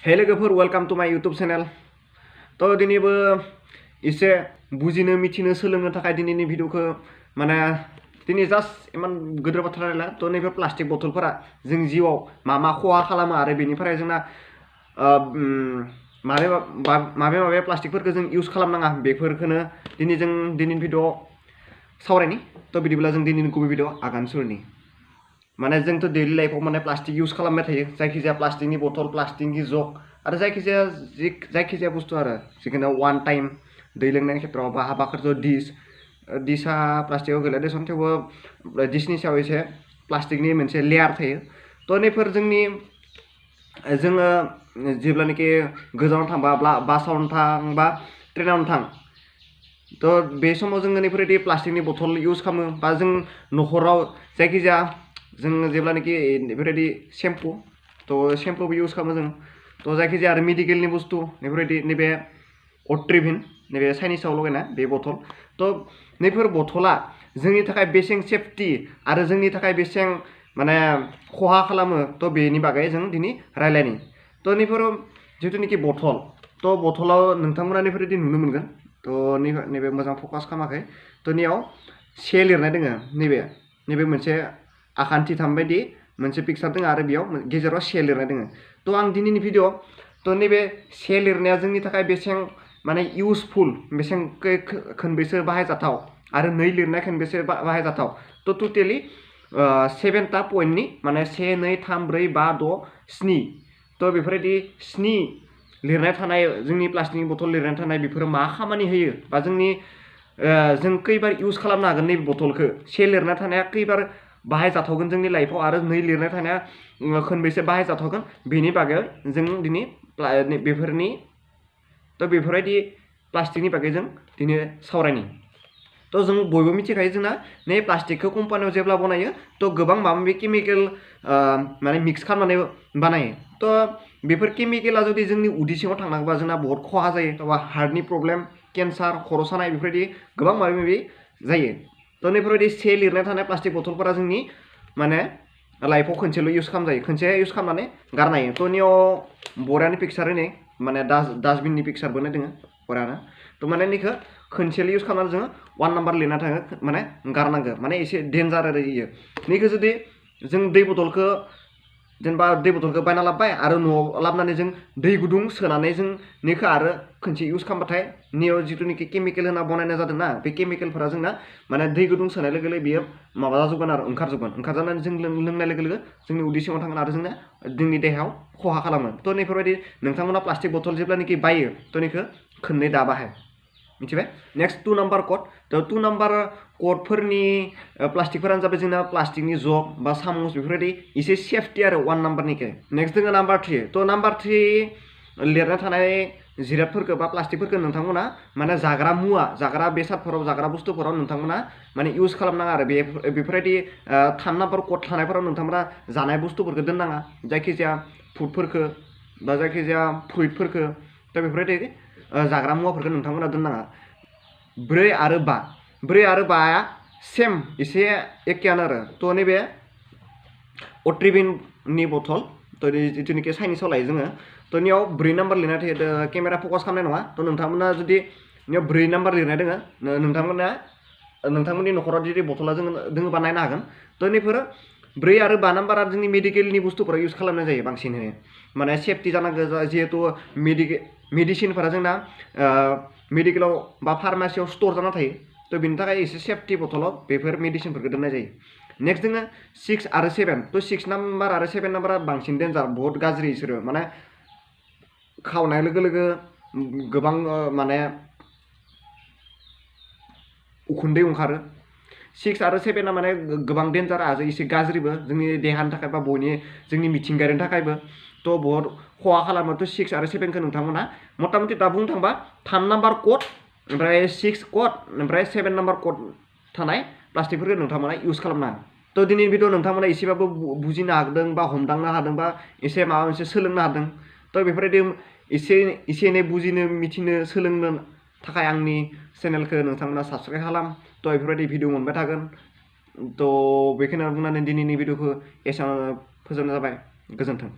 Hey लोगोफोर welcome to माय YouTube channel. तो दिनैबो एसे बुजिनो मिथिनो सोलोंनो थाखाय दिनैनि भिडिअखौ माने दिनै जास्ट इमान गोदोर बाथ्रा रायला। तो नैबे प्लास्टिक बथलफोरा जों जिउआव मा खहा खालामो आरो बेनिफ्राय जोंना माबे प्लास्टिकफोरखौ जों इउज खालामनाङा बेफोरखौनो दिनै जों दिनैनि भिडिअआव सावरायनि। तो बिदिब्ला जों दिनैनि गुबै भिडिअ आगान सुरनि। माने जोंथ' डेली लाइफआव माने प्लास्टिक इउज खालामबाय थायो, जायखिजाया प्लास्टिकनि बथल, प्लास्टिकनि जग आरो जायखिजाया बुस्थु आरो जिखुनु वान टाइम दै लोंनायनि खेत्रआव बा हाबाफोराव डिसआ प्लास्टिकआव गोलैया देसन, थेवबो डिसनि सायाव एसे प्लास्टिकनि मोनसे लेयार थायो। तो नैफोर जोङो जेब्लानाखि गोजानाव थांबा बासावनो थां बा ट्रेनावनो थां, तो बे समाव जोङो नैफोरबायदि प्लास्टिकनि बथल इउज खालामो बा जों न'खराव जायखिजाया जों जेब्लानाखि बेफोरबायदि शेम्पू, तो शेम्पूबो इउज खालामो जों। तो जायखिजाया आरो मेडिकेलनि बुस्थु बेफोरबायदि नैबे अट्रिभिन, नैबे चाइनिसाव लगायना बे बथल। तो नैफोर बथला जोंनि थाखाय बेसें सेफटि आरो जोंनि थाखाय बेसें माने खहा खालामो, तो बेनि बागै जों दिनै रायलायनि। तो नैफोर जिथुनिखि बथल, तो बथलाव नोंथांमोना नैफोरबायदि नुनो मोनगोन। तो नैबे मोजां फकास खालामाखै। तो नैयाव से लिरनाय दोङो, नैबे मोनसे आखान्थि थाम बायदि मोनसे पिक्सार दङ आरो बेयाव गेजेराव से लिरनाय दोङो। तो आं दिनैनि भिडिअ तो नैबे से लिरनाया जोंनि थाखाय बेसें माने इउजफुल, बेसें खनबेसे बाहायजाथाव आरो नै लिरनाय खनबेसे बाहायजाथाव, तो टटेलि 7टा पइन्टनि माने 1 2 3 4 5 6 7, तो बेफोरबायदि 7 लिरनाय थानाय जोंनि प्लास्टिकनि बथल लिरनाय थानाय बेफोरो मा खामानि होयो बा जों खैबार इउज खालामनो हागोन नैबे बथलखौ, से लिरनाय थानाया खैबार बाहायजाथावगोन जोंनि लाइफआव आरो नै लिरनाय थानाया खनबेसे बाहायजाथावगोन बेनि बागै जों दिनै बेफोरबायदि प्लास्टिकनि बागै जों दिनै सावरायनि। तो जों बयबो मिथिखायो जोंना नै प्लास्टिकखौ कम्पानियाव जेब्ला बनायो, तो गोबां माबा माबि केमिकेल माने मिक्स खालामनानै बानायो। तो बेफोर केमिकेला जुदि जोंनि उदै सिङाव थांनांगौबा जोंना बहुत खहा जायो, बा हार्टनि प्रब्लेम, केन्सार, खर' सानाय बेफोरबायदि गोबां माबा माबि जायो। तो नैफोरबायदि से लिरनाय थानाय प्लास्टिक बथलफोरा जोंनि माने लाइफआव खनसेल' इउज खालामजायो, खनसे इउज खालामनानै गारनो हायो। तो नियाव बरानि पिक्सार होनाय माने डास्टबिननि पिक्सारबो होनाय दोङो बरानो। तो माने निखौ खनसेल' इउज खालामनानै जोङो 1 नाम्बार लिरना थाङो, माने गारनांगौ, माने एसे डेन्जार आरो इयो। निखौ जुदि जों दै बथलखौ जेनेबा दै बथलखौ बायना लाबोबाय आरो न'आव लाबोनानै जों दै गुदुं सोनानै जों निखौ आरो खनसे इउज खालामबाथाय नियाव जिथुनिखि केमिकेल होना बनायनाय जादों ना, बे केमिकेलफोरा जोंना माने दै गुदुं सोनाय लोगो लोगो बेयो माबा जाजोबगोन आरो ओंखारजानानै जों लोंनाय लोगो लोगो जोंनि उदै सिङाव थांगोन आरो जोंनि देहायाव खहा खालामो। तो नैफोरबायदि नोंथांमोना प्लास्टिक बथल जेब्लानाखि बायो, तो निखौ खननै दा बाहाय, मिथिबाय। नेक्स्ट 2 नाम्बार कड। तो 2 नाम्बार कडफोरनि प्लास्टिकफोरानो जाबाय जोंना प्लास्टिकनि जग बा सामुस बेफोरबायदि एसे सेफटि आरो 1 नाम्बारनिखौ। नेक्स्ट दोङो नाम्बार 3। तो नाम्बार 3 लिरना थानाय जिरादफोरखौ बा प्लास्टिकफोरखौ नोंथांमोना माने जाग्रा मुवा, जाग्रा बेसादफोराव, जाग्रा बुस्थुफोराव नोंथांमोना माने इउज खालामनाङा आरो बेफोरबायदि 3 नाम्बार कड थानायफोराव नोंथांमोना जानाय बुस्थुफोरखौ दोननाङा, जायखिजाया फुडफोरखौ बा जायखिजाया फ्रुइटफोरखौ, तो बेफोरबायदि जाग्रा मुवाफोरखौ नोंथांमोना दोननाङा। 4 आरो 5 सेम एसे एखेयानो आरो। तो नैबे अट्रिभिननि बथल, तो जिथुनिखि चाइनिसाव लायो जोङो, तो नियाव 4 नाम्बार लिरनाय थायो। केमेरा फकास खालामनाय नङा। तो नोंथांमोना जुदि नियाव 4 नाम्बार लिरनाय दोङो, नोंथांमोननि न'खराव जुदि बथला दोङोबा नायनो हागोन। तो नैफोरो 4 आरो 5 नाम्बारा जोंनि मेडिकेलनि बुस्थुफोराव इउज खालामनाय जायो बांसिनै, माने सेफटि जानांगौ। जिहेतु मेडिसिनफोरा जोंना मेडिकेलाव बा फार्मासियाव स्टर जाना थायो, तो बेनि थाखाय एसे सेफटि बथलाव बेफोर मेडिसिनफोरखौ दोननाय जायो। नेक्स्ट दोङो 6 आरो 7। तो 6 नाम्बार आरो 7 नाम्बारा बांसिन डेन्जार, बहुत गाज्रि बिसोरो, माने खावनाय लोगो लोगो गोबां माने उखुन्दै ओंखारो। 6 आरो 7आ माने गोबां डेन्जार आरो एसे गाज्रिबो जोंनि देहानि थाखाय बा जोंनि मिथिंगायारिनि थाखायबो, तो बहुत खहा खालामो। तो 6 आरो 7खौ नोंथांमोना मथा मथि दा बुंनो थांबा 3 नाम्बार कड, ओमफ्राय 6 कड, ओमफ्राय 7 नाम्बार कड थानाय प्लास्टिकफोरखौ नोंथांमोना इउज खालामनाङा। तो दिनैनि भिडिअ नोंथांमोना एसेबाबो बुजिनो हादों बा हमदांनो हादों बा एसे माबा मोनसे सोलोंनो हादों। तो बेफोरबायदि एसे एनै बुजिनो, मिथिनो, सोलोंनो थाखाय आंनि चेनेलखौ नोंथांमोना साबस्क्राइब खालाम। तो बेफोरबायदि भिडिअ मोनबाय थागोन। तो बेखिनियाव बुंनानै दिनैनि भिडिअखौ एसेयावनो फोजोबनाय जाबाय। गोजोन्थों।